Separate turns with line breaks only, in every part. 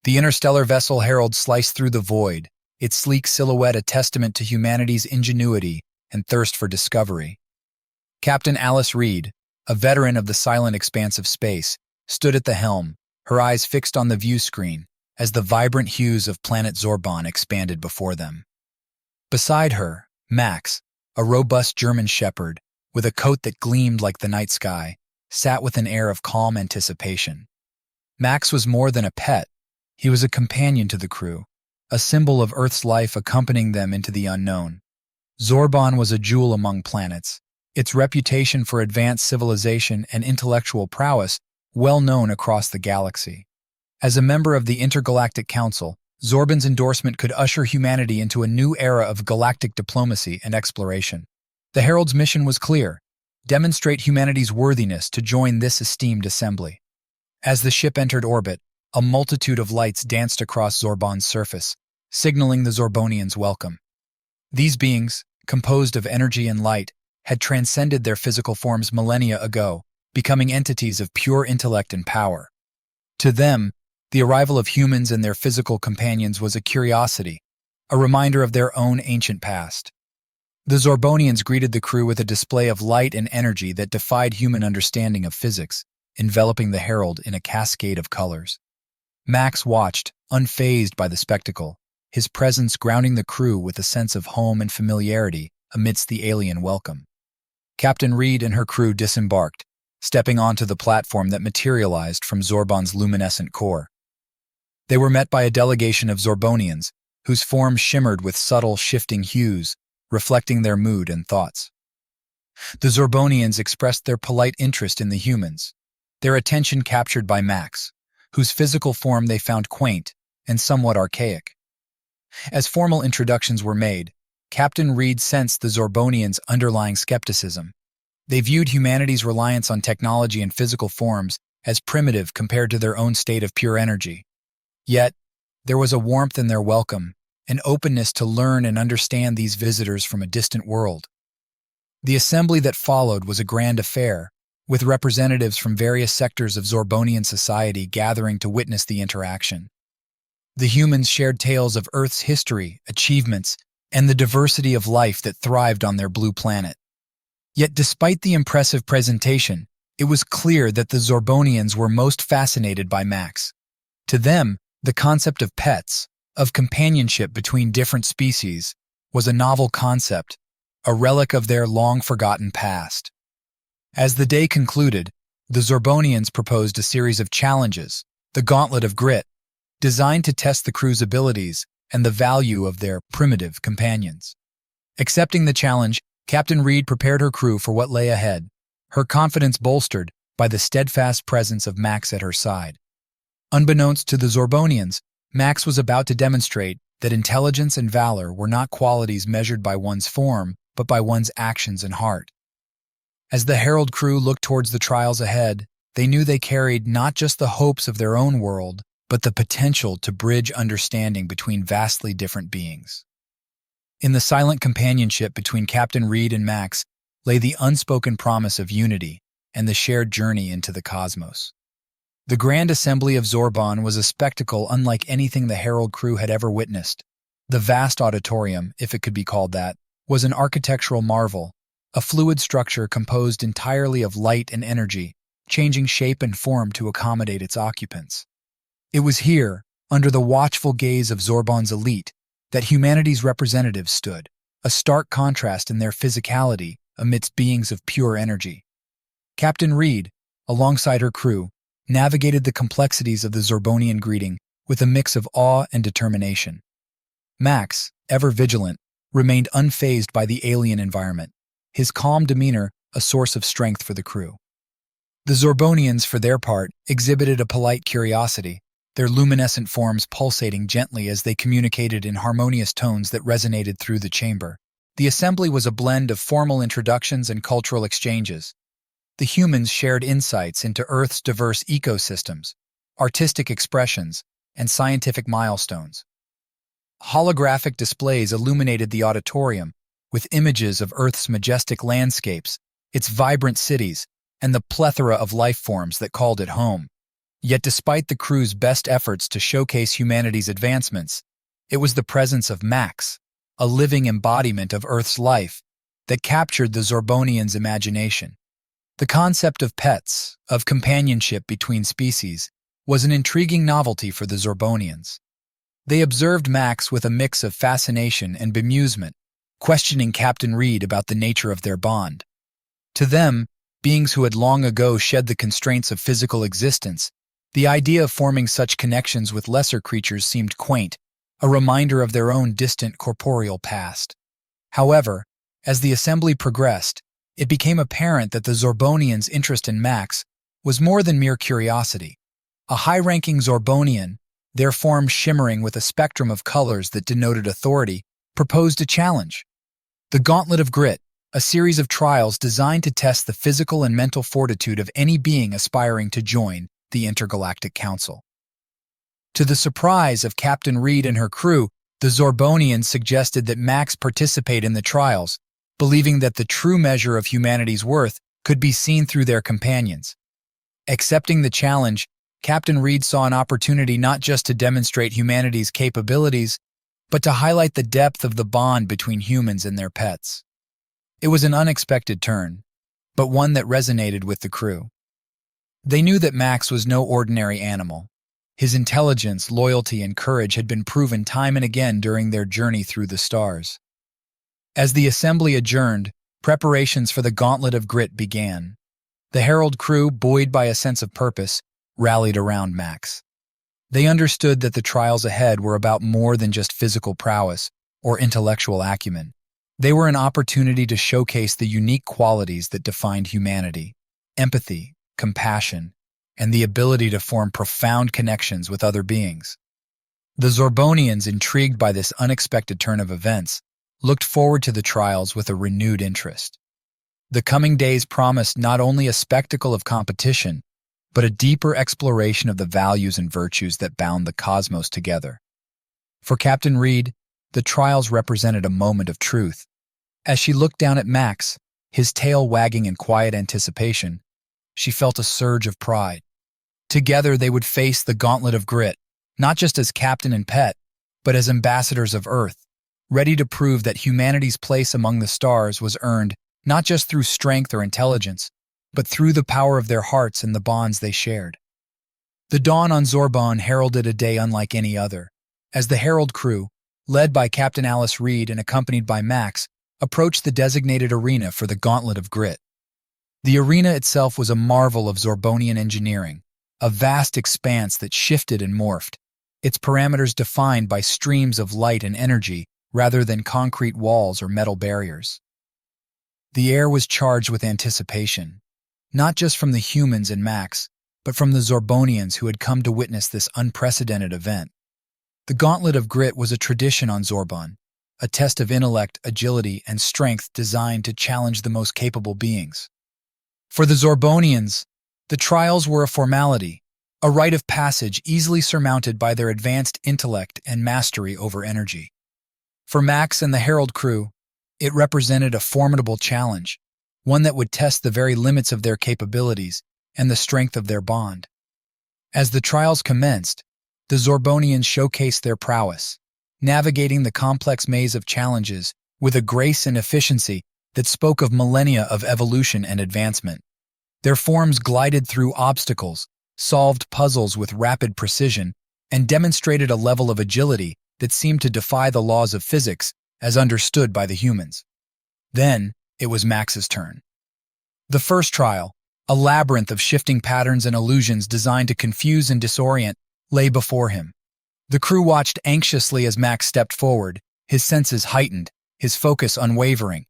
The interstellar vessel Herald sliced through the void, its sleek silhouette a testament to humanity's ingenuity and thirst for discovery. Captain Alice Reed, a veteran of the silent expanse of space, stood at the helm, her eyes fixed on the view screen as the vibrant hues of planet Zorbon expanded before them. Beside her, Max, a robust German shepherd, with a coat that gleamed like the night sky, sat with an air of calm anticipation. Max was more than a pet. He was a companion to the crew, a symbol of Earth's life accompanying them into the unknown. Zorbon was a jewel among planets, its reputation for advanced civilization and intellectual prowess well known across the galaxy. As a member of the Intergalactic Council, Zorbon's endorsement could usher humanity into a new era of galactic diplomacy and exploration. The Herald's mission was clear: demonstrate humanity's worthiness to join this esteemed assembly. As the ship entered orbit, a multitude of lights danced across Zorbon's surface, signaling the Zorbonians' welcome. These beings, composed of energy and light, had transcended their physical forms millennia ago, becoming entities of pure intellect and power. To them, the arrival of humans and their physical companions was a curiosity, a reminder of their own ancient past. The Zorbonians greeted the crew with a display of light and energy that defied human understanding of physics, enveloping the Herald in a cascade of colors. Max watched, unfazed by the spectacle, his presence grounding the crew with a sense of home and familiarity amidst the alien welcome. Captain Reed and her crew disembarked, stepping onto the platform that materialized from Zorbon's luminescent core. They were met by a delegation of Zorbonians, whose forms shimmered with subtle, shifting hues, reflecting their mood and thoughts. The Zorbonians expressed their polite interest in the humans, their attention captured by Max, whose physical form they found quaint and somewhat archaic. As formal introductions were made, Captain Reed sensed the Zorbonians' underlying skepticism. They viewed humanity's reliance on technology and physical forms as primitive compared to their own state of pure energy. Yet, there was a warmth in their welcome, an openness to learn and understand these visitors from a distant world. The assembly that followed was a grand affair, with representatives from various sectors of Zorbonian society gathering to witness the interaction. The humans shared tales of Earth's history, achievements, and the diversity of life that thrived on their blue planet. Yet despite the impressive presentation, it was clear that the Zorbonians were most fascinated by Max. To them, the concept of pets, of companionship between different species, was a novel concept, a relic of their long-forgotten past. As the day concluded, the Zorbonians proposed a series of challenges, the Gauntlet of Grit, designed to test the crew's abilities and the value of their primitive companions. Accepting the challenge, Captain Reed prepared her crew for what lay ahead, her confidence bolstered by the steadfast presence of Max at her side. Unbeknownst to the Zorbonians, Max was about to demonstrate that intelligence and valor were not qualities measured by one's form, but by one's actions and heart. As the Herald crew looked towards the trials ahead, they knew they carried not just the hopes of their own world, but the potential to bridge understanding between vastly different beings. In the silent companionship between Captain Reed and Max lay the unspoken promise of unity and the shared journey into the cosmos. The Grand Assembly of Zorbon was a spectacle unlike anything the Herald crew had ever witnessed. The vast auditorium, if it could be called that, was an architectural marvel, a fluid structure composed entirely of light and energy, changing shape and form to accommodate its occupants. It was here, under the watchful gaze of Zorbon's elite, that humanity's representatives stood, a stark contrast in their physicality amidst beings of pure energy. Captain Reed, alongside her crew, navigated the complexities of the Zorbonian greeting with a mix of awe and determination. Max, ever vigilant, remained unfazed by the alien environment, his calm demeanor a source of strength for the crew. The Zorbonians, for their part, exhibited a polite curiosity, their luminescent forms pulsating gently as they communicated in harmonious tones that resonated through the chamber. The assembly was a blend of formal introductions and cultural exchanges. The humans shared insights into Earth's diverse ecosystems, artistic expressions, and scientific milestones. Holographic displays illuminated the auditorium with images of Earth's majestic landscapes, its vibrant cities, and the plethora of life forms that called it home. Yet despite the crew's best efforts to showcase humanity's advancements, it was the presence of Max, a living embodiment of Earth's life, that captured the Zorbonians' imagination. The concept of pets, of companionship between species, was an intriguing novelty for the Zorbonians. They observed Max with a mix of fascination and bemusement, questioning Captain Reed about the nature of their bond. To them, beings who had long ago shed the constraints of physical existence, the idea of forming such connections with lesser creatures seemed quaint, a reminder of their own distant corporeal past. However, as the assembly progressed, it became apparent that the Zorbonians' interest in Max was more than mere curiosity. A high-ranking Zorbonian, their form shimmering with a spectrum of colors that denoted authority, proposed a challenge. The Gauntlet of Grit, a series of trials designed to test the physical and mental fortitude of any being aspiring to join the Intergalactic Council. To the surprise of Captain Reed and her crew, the Zorbonians suggested that Max participate in the trials, believing that the true measure of humanity's worth could be seen through their companions. Accepting the challenge, Captain Reed saw an opportunity not just to demonstrate humanity's capabilities, but to highlight the depth of the bond between humans and their pets. It was an unexpected turn, but one that resonated with the crew. They knew that Max was no ordinary animal. His intelligence, loyalty, and courage had been proven time and again during their journey through the stars. As the assembly adjourned, preparations for the Gauntlet of Grit began. The Herald crew, buoyed by a sense of purpose, rallied around Max. They understood that the trials ahead were about more than just physical prowess or intellectual acumen. They were an opportunity to showcase the unique qualities that defined humanity: empathy, compassion, and the ability to form profound connections with other beings. The Zorbonians, intrigued by this unexpected turn of events, looked forward to the trials with a renewed interest. The coming days promised not only a spectacle of competition, but a deeper exploration of the values and virtues that bound the cosmos together. For Captain Reed, the trials represented a moment of truth. As she looked down at Max, his tail wagging in quiet anticipation, she felt a surge of pride. Together they would face the Gauntlet of Grit, not just as captain and pet, but as ambassadors of Earth, ready to prove that humanity's place among the stars was earned not just through strength or intelligence, but through the power of their hearts and the bonds they shared. The dawn on Zorbon heralded a day unlike any other, as the Herald crew, led by Captain Alice Reed and accompanied by Max, approached the designated arena for the Gauntlet of Grit. The arena itself was a marvel of Zorbonian engineering, a vast expanse that shifted and morphed, its parameters defined by streams of light and energy rather than concrete walls or metal barriers. The air was charged with anticipation, not just from the humans and Max, but from the Zorbonians who had come to witness this unprecedented event. The Gauntlet of Grit was a tradition on Zorbon, a test of intellect, agility, and strength designed to challenge the most capable beings. For the Zorbonians, the trials were a formality, a rite of passage easily surmounted by their advanced intellect and mastery over energy. For Max and the Herald crew, it represented a formidable challenge, one that would test the very limits of their capabilities and the strength of their bond. As the trials commenced, the Zorbonians showcased their prowess, navigating the complex maze of challenges with a grace and efficiency that spoke of millennia of evolution and advancement. Their forms glided through obstacles, solved puzzles with rapid precision, and demonstrated a level of agility that seemed to defy the laws of physics as understood by the humans. Then, it was Max's turn. The first trial, a labyrinth of shifting patterns and illusions designed to confuse and disorient, lay before him. The crew watched anxiously as Max stepped forward, his senses heightened, his focus unwavering.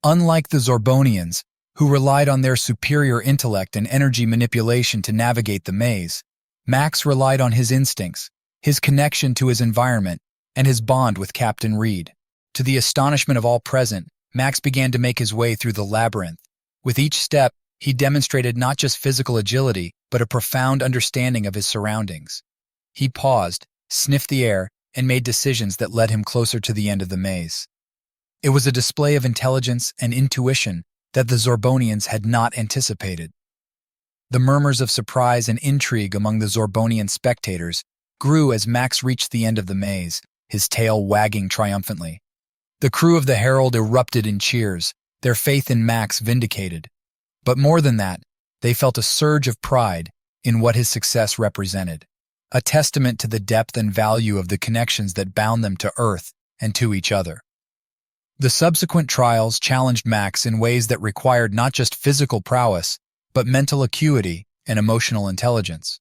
Unlike the Zorbonians, who relied on their superior intellect and energy manipulation to navigate the maze, Max relied on his instincts, his connection to his environment, and his bond with Captain Reed. To the astonishment of all present, Max began to make his way through the labyrinth. With each step, he demonstrated not just physical agility, but a profound understanding of his surroundings. He paused, sniffed the air, and made decisions that led him closer to the end of the maze. It was a display of intelligence and intuition that the Zorbonians had not anticipated. The murmurs of surprise and intrigue among the Zorbonian spectators grew as Max reached the end of the maze, his tail wagging triumphantly. The crew of the Herald erupted in cheers, their faith in Max vindicated. But more than that, they felt a surge of pride in what his success represented, a testament to the depth and value of the connections that bound them to Earth and to each other. The subsequent trials challenged Max in ways that required not just physical prowess, but mental acuity and emotional intelligence.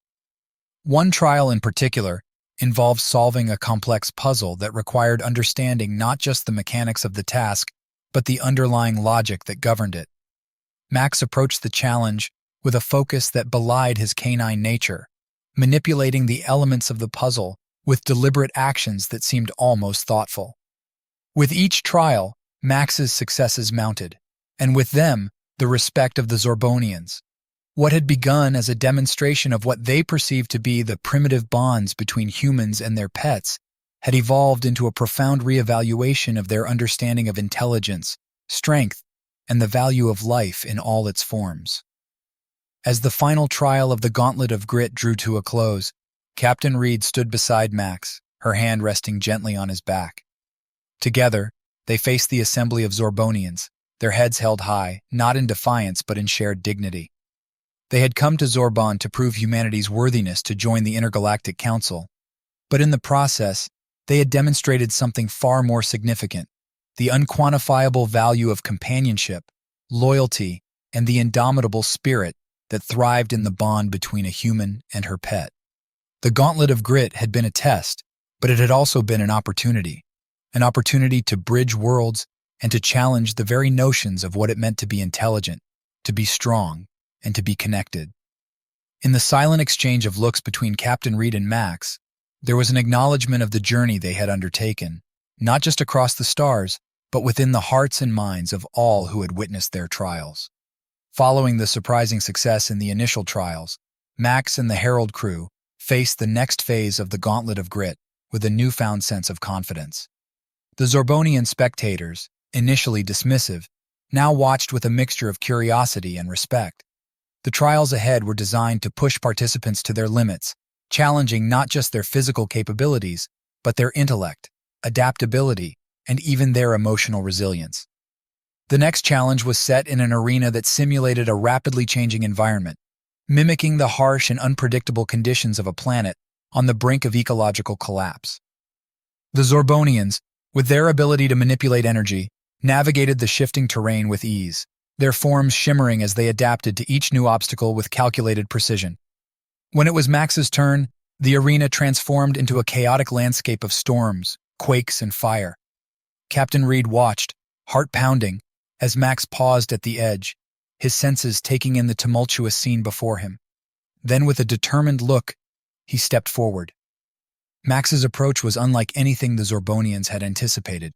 One trial in particular involved solving a complex puzzle that required understanding not just the mechanics of the task, but the underlying logic that governed it. Max approached the challenge with a focus that belied his canine nature, manipulating the elements of the puzzle with deliberate actions that seemed almost thoughtful. With each trial, Max's successes mounted, and with them, the respect of the Zorbonians. What had begun as a demonstration of what they perceived to be the primitive bonds between humans and their pets had evolved into a profound reevaluation of their understanding of intelligence, strength, and the value of life in all its forms. As the final trial of the Gauntlet of Grit drew to a close, Captain Reed stood beside Max, her hand resting gently on his back. Together, they faced the assembly of Zorbonians, their heads held high, not in defiance but in shared dignity. They had come to Zorbon to prove humanity's worthiness to join the Intergalactic Council, but in the process, they had demonstrated something far more significant: the unquantifiable value of companionship, loyalty, and the indomitable spirit that thrived in the bond between a human and her pet. The Gauntlet of Grit had been a test, but it had also been an opportunity to bridge worlds and to challenge the very notions of what it meant to be intelligent, to be strong, and to be connected. In the silent exchange of looks between Captain Reed and Max, there was an acknowledgement of the journey they had undertaken, not just across the stars, but within the hearts and minds of all who had witnessed their trials. Following the surprising success in the initial trials, Max and the Herald crew faced the next phase of the Gauntlet of Grit with a newfound sense of confidence. The Zorbonian spectators, initially dismissive, now watched with a mixture of curiosity and respect. The trials ahead were designed to push participants to their limits, challenging not just their physical capabilities, but their intellect, adaptability, and even their emotional resilience. The next challenge was set in an arena that simulated a rapidly changing environment, mimicking the harsh and unpredictable conditions of a planet on the brink of ecological collapse. The Zorbonians, with their ability to manipulate energy, navigated the shifting terrain with ease, their forms shimmering as they adapted to each new obstacle with calculated precision. When it was Max's turn, the arena transformed into a chaotic landscape of storms, quakes, and fire. Captain Reed watched, heart pounding, as Max paused at the edge, his senses taking in the tumultuous scene before him. Then, with a determined look, he stepped forward. Max's approach was unlike anything the Zorbonians had anticipated.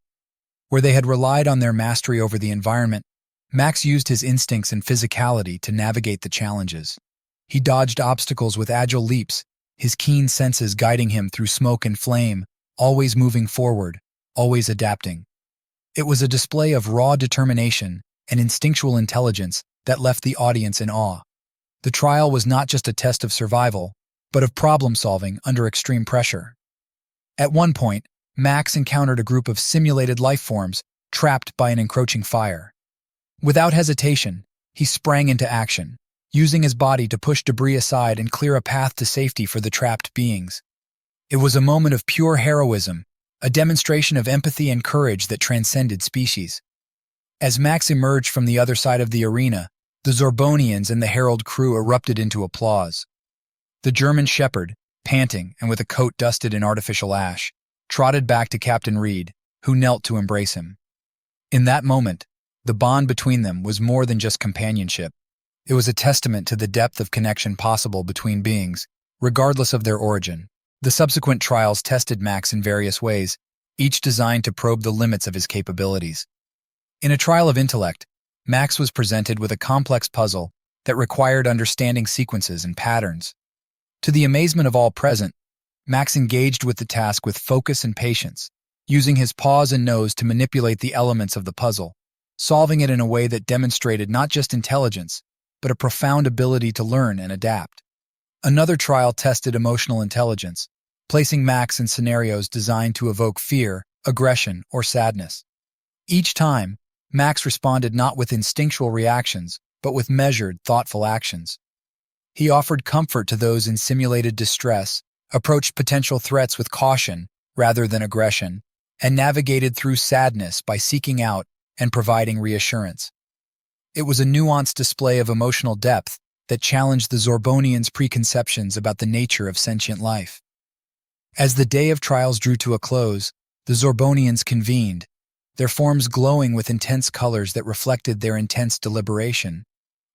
Where they had relied on their mastery over the environment, Max used his instincts and physicality to navigate the challenges. He dodged obstacles with agile leaps, his keen senses guiding him through smoke and flame, always moving forward, always adapting. It was a display of raw determination and instinctual intelligence that left the audience in awe. The trial was not just a test of survival, but of problem-solving under extreme pressure. At one point, Max encountered a group of simulated life forms trapped by an encroaching fire. Without hesitation, he sprang into action, using his body to push debris aside and clear a path to safety for the trapped beings. It was a moment of pure heroism, a demonstration of empathy and courage that transcended species. As Max emerged from the other side of the arena, the Zorbonians and the Herald crew erupted into applause. The German shepherd, panting and with a coat dusted in artificial ash, trotted back to Captain Reed, who knelt to embrace him. In that moment, the bond between them was more than just companionship. It was a testament to the depth of connection possible between beings, regardless of their origin. The subsequent trials tested Max in various ways, each designed to probe the limits of his capabilities. In a trial of intellect, Max was presented with a complex puzzle that required understanding sequences and patterns. To the amazement of all present, Max engaged with the task with focus and patience, using his paws and nose to manipulate the elements of the puzzle, solving it in a way that demonstrated not just intelligence, but a profound ability to learn and adapt. Another trial tested emotional intelligence, placing Max in scenarios designed to evoke fear, aggression, or sadness. Each time, Max responded not with instinctual reactions, but with measured, thoughtful actions. He offered comfort to those in simulated distress, approached potential threats with caution rather than aggression, and navigated through sadness by seeking out and providing reassurance. It was a nuanced display of emotional depth that challenged the Zorbonians' preconceptions about the nature of sentient life. As the day of trials drew to a close, the Zorbonians convened, their forms glowing with intense colors that reflected their intense deliberation.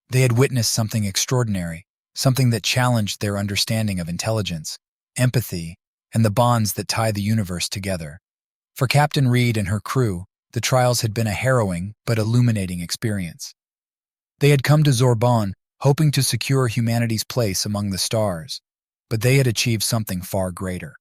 They had witnessed something extraordinary, something that challenged their understanding of intelligence, empathy, and the bonds that tie the universe together. For Captain Reed and her crew, the trials had been a harrowing but illuminating experience. They had come to Zorbon hoping to secure humanity's place among the stars, but they had achieved something far greater.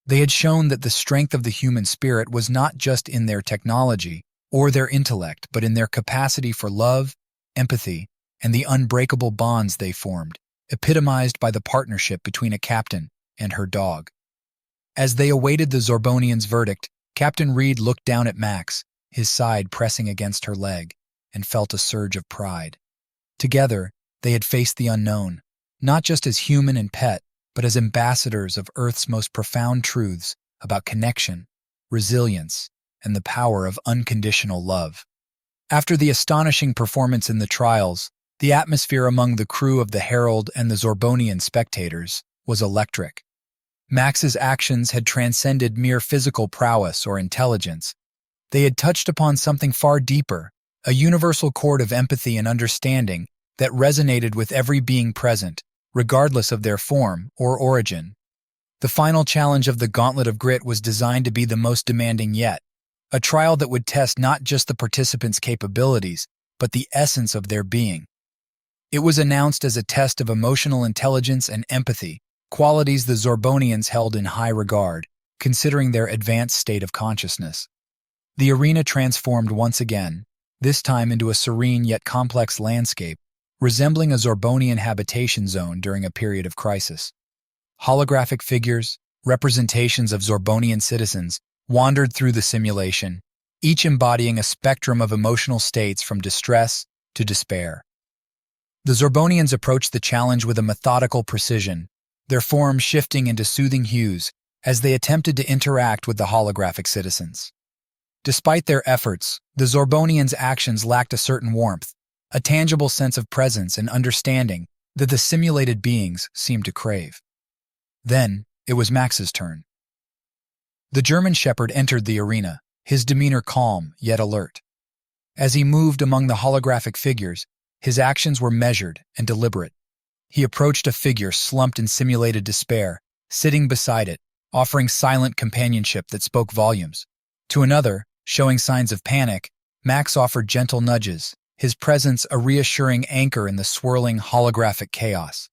They had shown that the strength of the human spirit was not just in their technology or their intellect, but in their capacity for love, empathy, and the unbreakable bonds they formed, epitomized by the partnership between a captain and her dog. As they awaited the Zorbonians' verdict, Captain Reed looked down at Max, his side pressing against her leg, and felt a surge of pride. Together, they had faced the unknown, not just as human and pet, but as ambassadors of Earth's most profound truths about connection, resilience, and the power of unconditional love. After the astonishing performance in the trials, the atmosphere among the crew of the Herald and the Zorbonian spectators was electric. Max's actions had transcended mere physical prowess or intelligence. They had touched upon something far deeper, a universal chord of empathy and understanding that resonated with every being present, regardless of their form or origin. The final challenge of the Gauntlet of Grit was designed to be the most demanding yet, a trial that would test not just the participants' capabilities, but the essence of their being. It was announced as a test of emotional intelligence and empathy, qualities the Zorbonians held in high regard, considering their advanced state of consciousness. The arena transformed once again, this time into a serene yet complex landscape, resembling a Zorbonian habitation zone during a period of crisis. Holographic figures, representations of Zorbonian citizens, wandered through the simulation, each embodying a spectrum of emotional states from distress to despair. The Zorbonians approached the challenge with a methodical precision, their forms shifting into soothing hues as they attempted to interact with the holographic citizens. Despite their efforts, the Zorbonians' actions lacked a certain warmth, a tangible sense of presence and understanding that the simulated beings seemed to crave. Then, it was Max's turn. The German shepherd entered the arena, his demeanor calm yet alert. As he moved among the holographic figures, his actions were measured and deliberate. He approached a figure slumped in simulated despair, sitting beside it, offering silent companionship that spoke volumes. To another, showing signs of panic, Max offered gentle nudges, his presence a reassuring anchor in the swirling holographic chaos.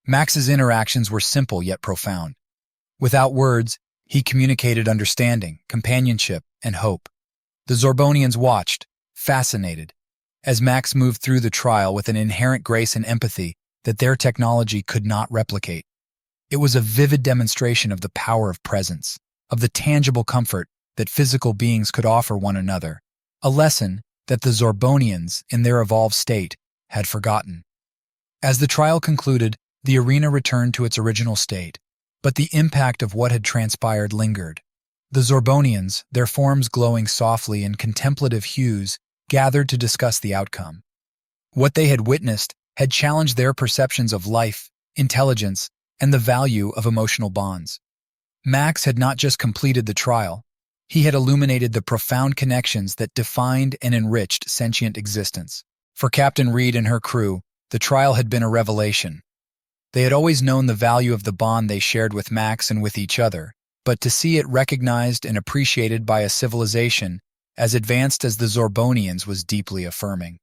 Max's interactions were simple yet profound. Without words, he communicated understanding, companionship, and hope. The Zorbonians watched, fascinated, as Max moved through the trial with an inherent grace and empathy that their technology could not replicate. It was a vivid demonstration of the power of presence, of the tangible comfort that physical beings could offer one another, a lesson that the Zorbonians, in their evolved state, had forgotten. As the trial concluded, the arena returned to its original state, but the impact of what had transpired lingered. The Zorbonians, their forms glowing softly in contemplative hues, gathered to discuss the outcome. What they had witnessed had challenged their perceptions of life, intelligence, and the value of emotional bonds. Max had not just completed the trial, he had illuminated the profound connections that defined and enriched sentient existence. For Captain Reed and her crew, the trial had been a revelation. They had always known the value of the bond they shared with Max and with each other, but to see it recognized and appreciated by a civilization as advanced as the Zorbonians was deeply affirming.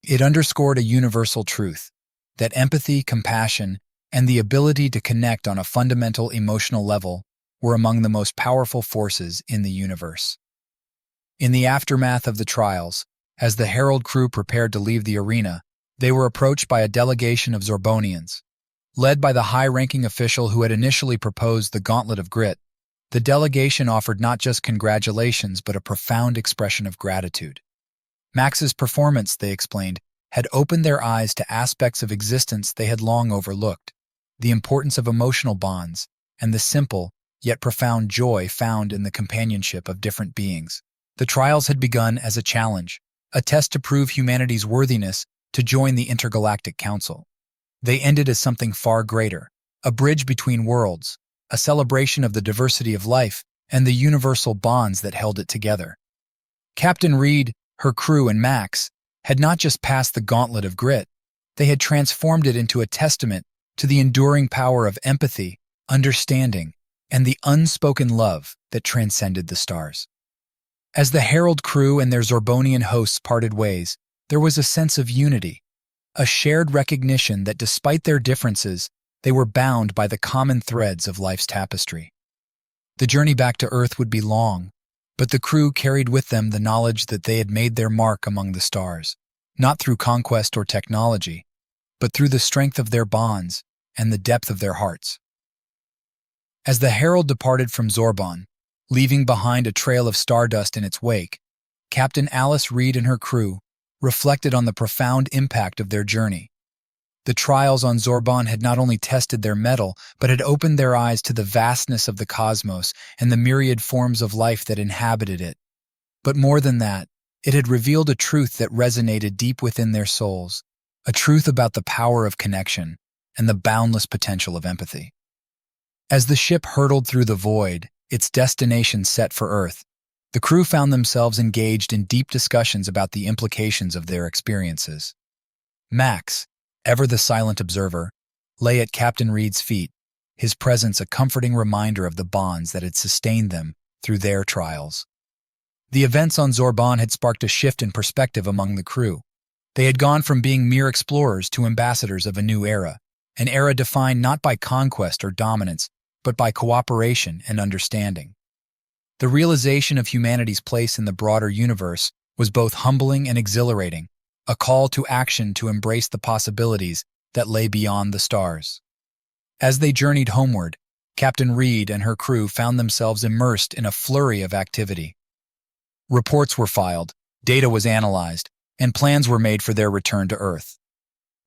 It underscored a universal truth, that empathy, compassion, and the ability to connect on a fundamental emotional level were among the most powerful forces in the universe. In the aftermath of the trials, as the Herald crew prepared to leave the arena, They were approached by a delegation of Zorbonians. Led by the high-ranking official who had initially proposed the gauntlet of grit, the delegation offered not just congratulations but a profound expression of gratitude. Max's performance, they explained, had opened their eyes to aspects of existence they had long overlooked, the importance of emotional bonds, and the simple, yet profound joy found in the companionship of different beings. The trials had begun as a challenge, a test to prove humanity's worthiness to join the Intergalactic Council. They ended as something far greater, a bridge between worlds, a celebration of the diversity of life and the universal bonds that held it together. Captain Reed, her crew, and Max had not just passed the gauntlet of grit, they had transformed it into a testament to the enduring power of empathy, understanding, and the unspoken love that transcended the stars. As the Herald crew and their Zorbonian hosts parted ways, there was a sense of unity, a shared recognition that despite their differences, they were bound by the common threads of life's tapestry. The journey back to Earth would be long, but the crew carried with them the knowledge that they had made their mark among the stars, not through conquest or technology, but through the strength of their bonds and the depth of their hearts. As the Herald departed from Zorbon, leaving behind a trail of stardust in its wake, Captain Alice Reed and her crew reflected on the profound impact of their journey. The trials on Zorbon had not only tested their mettle, but had opened their eyes to the vastness of the cosmos and the myriad forms of life that inhabited it. But more than that, it had revealed a truth that resonated deep within their souls, a truth about the power of connection and the boundless potential of empathy. As the ship hurtled through the void, its destination set for Earth, the crew found themselves engaged in deep discussions about the implications of their experiences. Max, ever the silent observer, lay at Captain Reed's feet, his presence a comforting reminder of the bonds that had sustained them through their trials. The events on Zorbon had sparked a shift in perspective among the crew. They had gone from being mere explorers to ambassadors of a new era, an era defined not by conquest or dominance, but by cooperation and understanding. The realization of humanity's place in the broader universe was both humbling and exhilarating, a call to action to embrace the possibilities that lay beyond the stars. As they journeyed homeward, Captain Reed and her crew found themselves immersed in a flurry of activity. Reports were filed, data was analyzed, and plans were made for their return to Earth.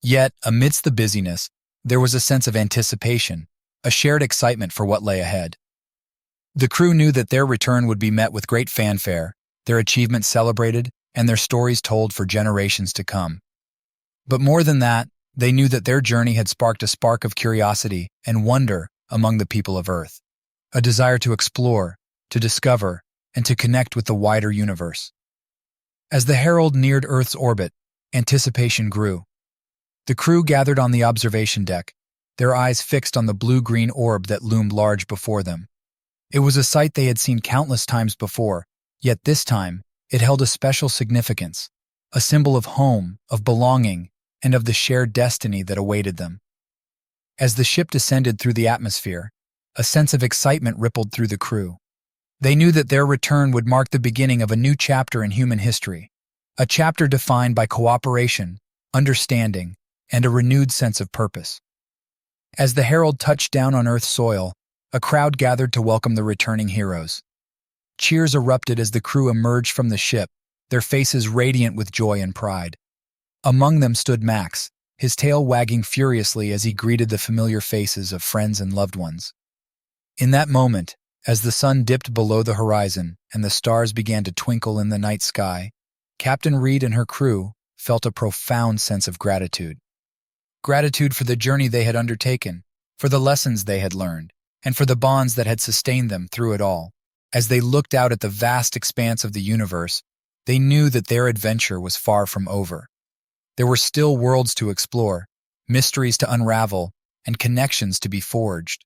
Yet, amidst the busyness, there was a sense of anticipation, a shared excitement for what lay ahead. The crew knew that their return would be met with great fanfare, their achievements celebrated, and their stories told for generations to come. But more than that, they knew that their journey had sparked a spark of curiosity and wonder among the people of Earth, a desire to explore, to discover, and to connect with the wider universe. As the Herald neared Earth's orbit, anticipation grew. The crew gathered on the observation deck, their eyes fixed on the blue-green orb that loomed large before them. It was a sight they had seen countless times before, yet this time, it held a special significance, a symbol of home, of belonging, and of the shared destiny that awaited them. As the ship descended through the atmosphere, a sense of excitement rippled through the crew. They knew that their return would mark the beginning of a new chapter in human history, a chapter defined by cooperation, understanding, and a renewed sense of purpose. As the Herald touched down on Earth's soil, a crowd gathered to welcome the returning heroes. Cheers erupted as the crew emerged from the ship, their faces radiant with joy and pride. Among them stood Max, his tail wagging furiously as he greeted the familiar faces of friends and loved ones. In that moment, as the sun dipped below the horizon and the stars began to twinkle in the night sky, Captain Reed and her crew felt a profound sense of gratitude. Gratitude for the journey they had undertaken, for the lessons they had learned, and for the bonds that had sustained them through it all. As they looked out at the vast expanse of the universe, they knew that their adventure was far from over. There were still worlds to explore, mysteries to unravel, and connections to be forged.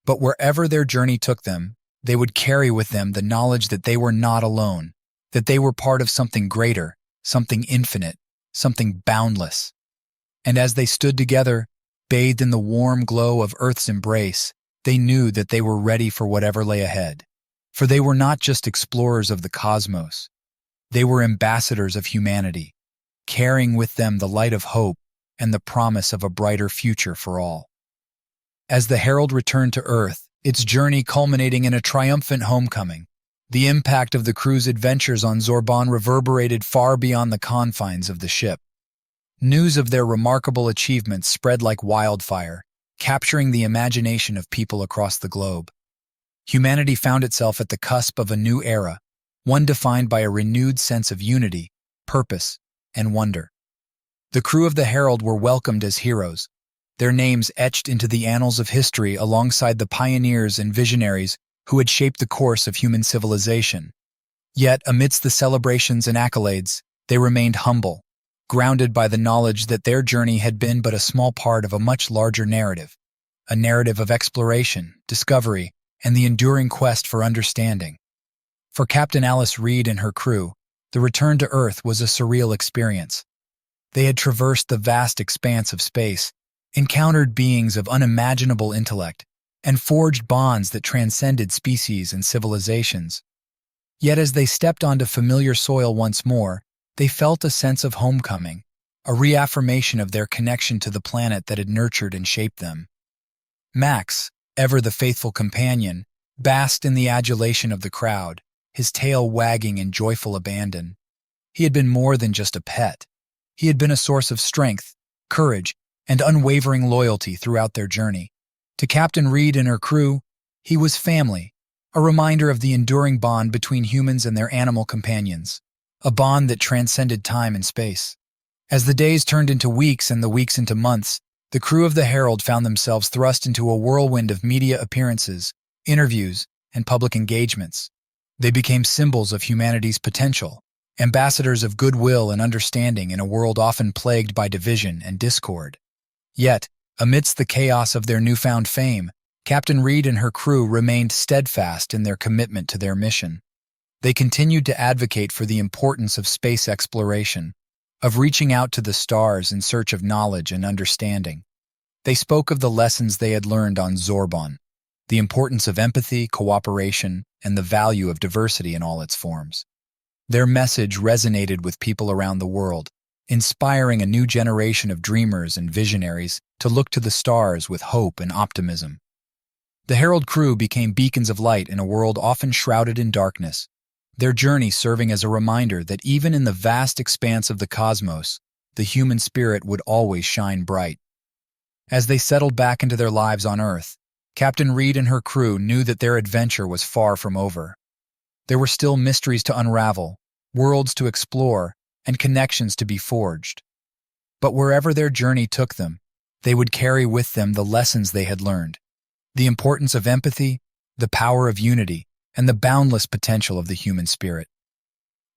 But wherever their journey took them, they would carry with them the knowledge that they were not alone, that they were part of something greater, something infinite, something boundless. And as they stood together, bathed in the warm glow of Earth's embrace, they knew that they were ready for whatever lay ahead. For they were not just explorers of the cosmos. They were ambassadors of humanity, carrying with them the light of hope and the promise of a brighter future for all. As the Herald returned to Earth, its journey culminating in a triumphant homecoming, the impact of the crew's adventures on Zoron reverberated far beyond the confines of the ship. News of their remarkable achievements spread like wildfire, capturing the imagination of people across the globe. Humanity found itself at the cusp of a new era, one defined by a renewed sense of unity, purpose, and wonder. The crew of the Herald were welcomed as heroes, their names etched into the annals of history alongside the pioneers and visionaries who had shaped the course of human civilization. Yet, amidst the celebrations and accolades, they remained humble, grounded by the knowledge that their journey had been but a small part of a much larger narrative, a narrative of exploration, discovery, and the enduring quest for understanding. For Captain Alice Reed and her crew, the return to Earth was a surreal experience. They had traversed the vast expanse of space, encountered beings of unimaginable intellect, and forged bonds that transcended species and civilizations. Yet as they stepped onto familiar soil once more, they felt a sense of homecoming, a reaffirmation of their connection to the planet that had nurtured and shaped them. Max, ever the faithful companion, basked in the adulation of the crowd, his tail wagging in joyful abandon. He had been more than just a pet. He had been a source of strength, courage, and unwavering loyalty throughout their journey. To Captain Reed and her crew, he was family, a reminder of the enduring bond between humans and their animal companions, a bond that transcended time and space. As the days turned into weeks and the weeks into months, the crew of the Herald found themselves thrust into a whirlwind of media appearances, interviews, and public engagements. They became symbols of humanity's potential, ambassadors of goodwill and understanding in a world often plagued by division and discord. Yet, amidst the chaos of their newfound fame, Captain Reed and her crew remained steadfast in their commitment to their mission. They continued to advocate for the importance of space exploration, of reaching out to the stars in search of knowledge and understanding. They spoke of the lessons they had learned on Zoron, the importance of empathy, cooperation, and the value of diversity in all its forms. Their message resonated with people around the world, inspiring a new generation of dreamers and visionaries to look to the stars with hope and optimism. The Herald crew became beacons of light in a world often shrouded in darkness, their journey serving as a reminder that even in the vast expanse of the cosmos, the human spirit would always shine bright. As they settled back into their lives on Earth, Captain Reed and her crew knew that their adventure was far from over. There were still mysteries to unravel, worlds to explore, and connections to be forged. But wherever their journey took them, they would carry with them the lessons they had learned, the importance of empathy, the power of unity, and the boundless potential of the human spirit.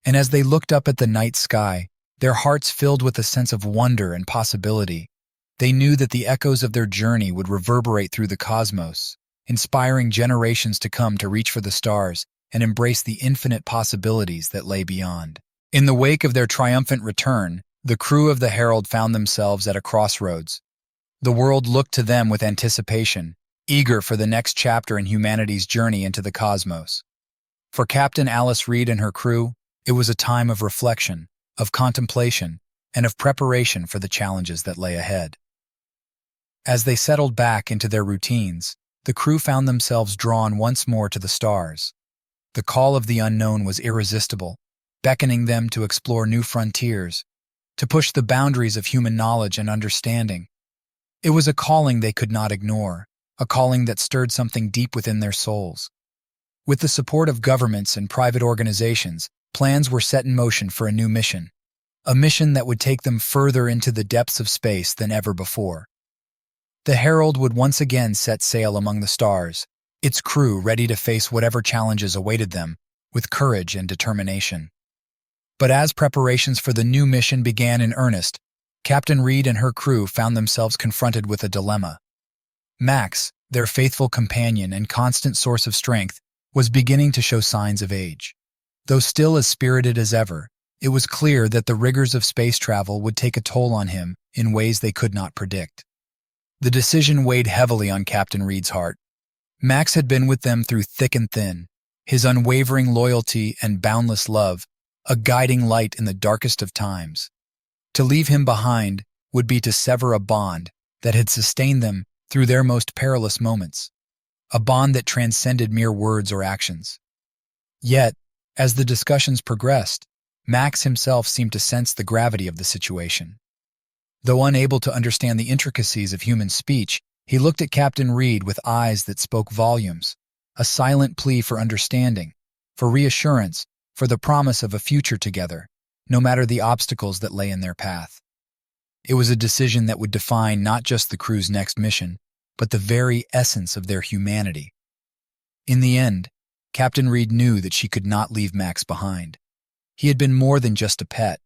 And as they looked up at the night sky, their hearts filled with a sense of wonder and possibility, they knew that the echoes of their journey would reverberate through the cosmos, inspiring generations to come to reach for the stars and embrace the infinite possibilities that lay beyond. In the wake of their triumphant return, the crew of the Herald found themselves at a crossroads. The world looked to them with anticipation, eager for the next chapter in humanity's journey into the cosmos. For Captain Alice Reed and her crew, it was a time of reflection, of contemplation, and of preparation for the challenges that lay ahead. As they settled back into their routines, the crew found themselves drawn once more to the stars. The call of the unknown was irresistible, beckoning them to explore new frontiers, to push the boundaries of human knowledge and understanding. It was a calling they could not ignore, a calling that stirred something deep within their souls. With the support of governments and private organizations, plans were set in motion for a new mission, a mission that would take them further into the depths of space than ever before. The Herald would once again set sail among the stars, its crew ready to face whatever challenges awaited them, with courage and determination. But as preparations for the new mission began in earnest, Captain Reed and her crew found themselves confronted with a dilemma. Max, their faithful companion and constant source of strength, was beginning to show signs of age. Though still as spirited as ever, it was clear that the rigors of space travel would take a toll on him in ways they could not predict. The decision weighed heavily on Captain Reed's heart. Max had been with them through thick and thin, his unwavering loyalty and boundless love, a guiding light in the darkest of times. To leave him behind would be to sever a bond that had sustained them through their most perilous moments, a bond that transcended mere words or actions. Yet, as the discussions progressed, Max himself seemed to sense the gravity of the situation. Though unable to understand the intricacies of human speech, he looked at Captain Reed with eyes that spoke volumes, a silent plea for understanding, for reassurance, for the promise of a future together, no matter the obstacles that lay in their path. It was a decision that would define not just the crew's next mission, but the very essence of their humanity. In the end, Captain Reed knew that she could not leave Max behind. He had been more than just a pet.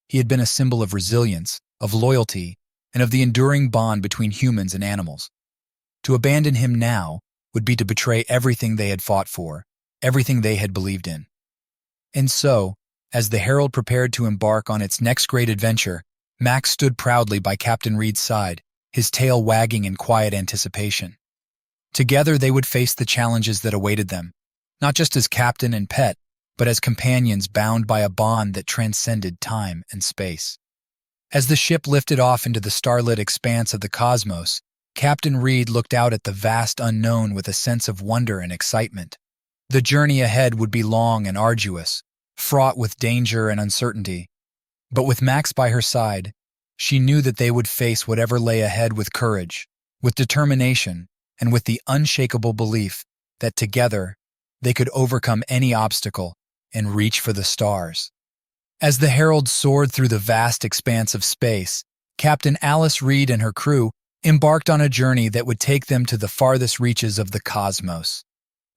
He had been a symbol of resilience, of loyalty, and of the enduring bond between humans and animals. To abandon him now would be to betray everything they had fought for, everything they had believed in. And so, as the Herald prepared to embark on its next great adventure, Max stood proudly by Captain Reed's side, his tail wagging in quiet anticipation. Together they would face the challenges that awaited them, not just as captain and pet, but as companions bound by a bond that transcended time and space. As the ship lifted off into the starlit expanse of the cosmos, Captain Reed looked out at the vast unknown with a sense of wonder and excitement. The journey ahead would be long and arduous, fraught with danger and uncertainty. But with Max by her side, she knew that they would face whatever lay ahead with courage, with determination, and with the unshakable belief that together they could overcome any obstacle and reach for the stars. As the Herald soared through the vast expanse of space, Captain Alice Reed and her crew embarked on a journey that would take them to the farthest reaches of the cosmos.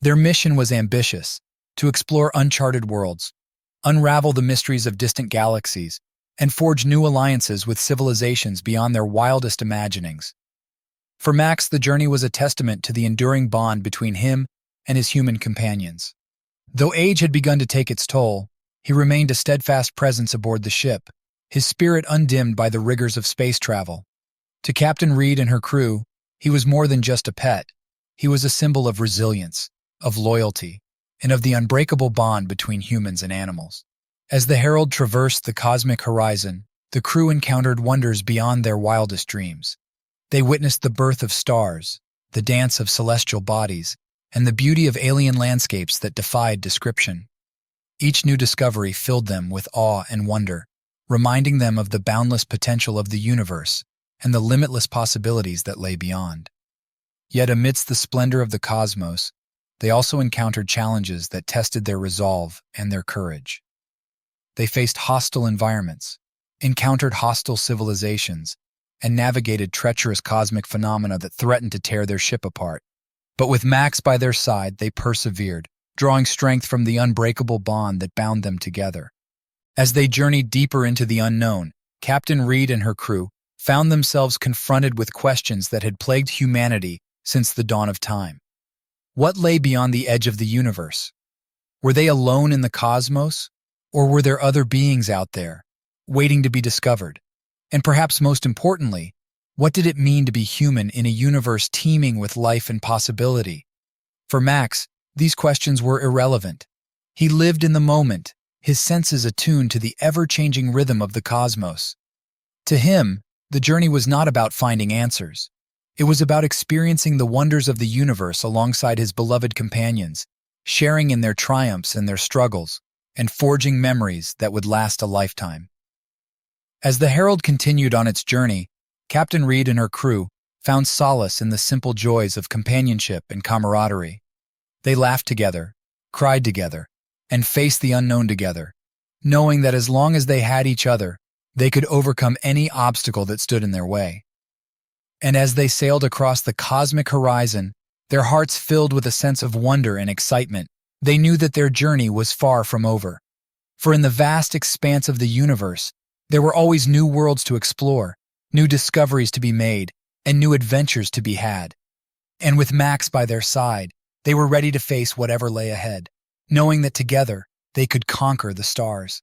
Their mission was ambitious: to explore uncharted worlds, unravel the mysteries of distant galaxies, and forge new alliances with civilizations beyond their wildest imaginings. For Max, the journey was a testament to the enduring bond between him and his human companions. Though age had begun to take its toll, he remained a steadfast presence aboard the ship, his spirit undimmed by the rigors of space travel. To Captain Reed and her crew, he was more than just a pet. He was a symbol of resilience, of loyalty, and of the unbreakable bond between humans and animals. As the Herald traversed the cosmic horizon, the crew encountered wonders beyond their wildest dreams. They witnessed the birth of stars, the dance of celestial bodies, and the beauty of alien landscapes that defied description. Each new discovery filled them with awe and wonder, reminding them of the boundless potential of the universe and the limitless possibilities that lay beyond. Yet amidst the splendor of the cosmos, they also encountered challenges that tested their resolve and their courage. They faced hostile environments, encountered hostile civilizations, and navigated treacherous cosmic phenomena that threatened to tear their ship apart. But with Max by their side, they persevered, drawing strength from the unbreakable bond that bound them together. As they journeyed deeper into the unknown, Captain Reed and her crew found themselves confronted with questions that had plagued humanity since the dawn of time. What lay beyond the edge of the universe? Were they alone in the cosmos? Or were there other beings out there, waiting to be discovered? And perhaps most importantly, what did it mean to be human in a universe teeming with life and possibility? For Max, these questions were irrelevant. He lived in the moment, his senses attuned to the ever-changing rhythm of the cosmos. To him, the journey was not about finding answers. It was about experiencing the wonders of the universe alongside his beloved companions, sharing in their triumphs and their struggles, and forging memories that would last a lifetime. As the Herald continued on its journey, Captain Reed and her crew found solace in the simple joys of companionship and camaraderie. They laughed together, cried together, and faced the unknown together, knowing that as long as they had each other, they could overcome any obstacle that stood in their way. And as they sailed across the cosmic horizon, their hearts filled with a sense of wonder and excitement, they knew that their journey was far from over. For in the vast expanse of the universe, there were always new worlds to explore, new discoveries to be made, and new adventures to be had. And with Max by their side, they were ready to face whatever lay ahead, knowing that together they could conquer the stars.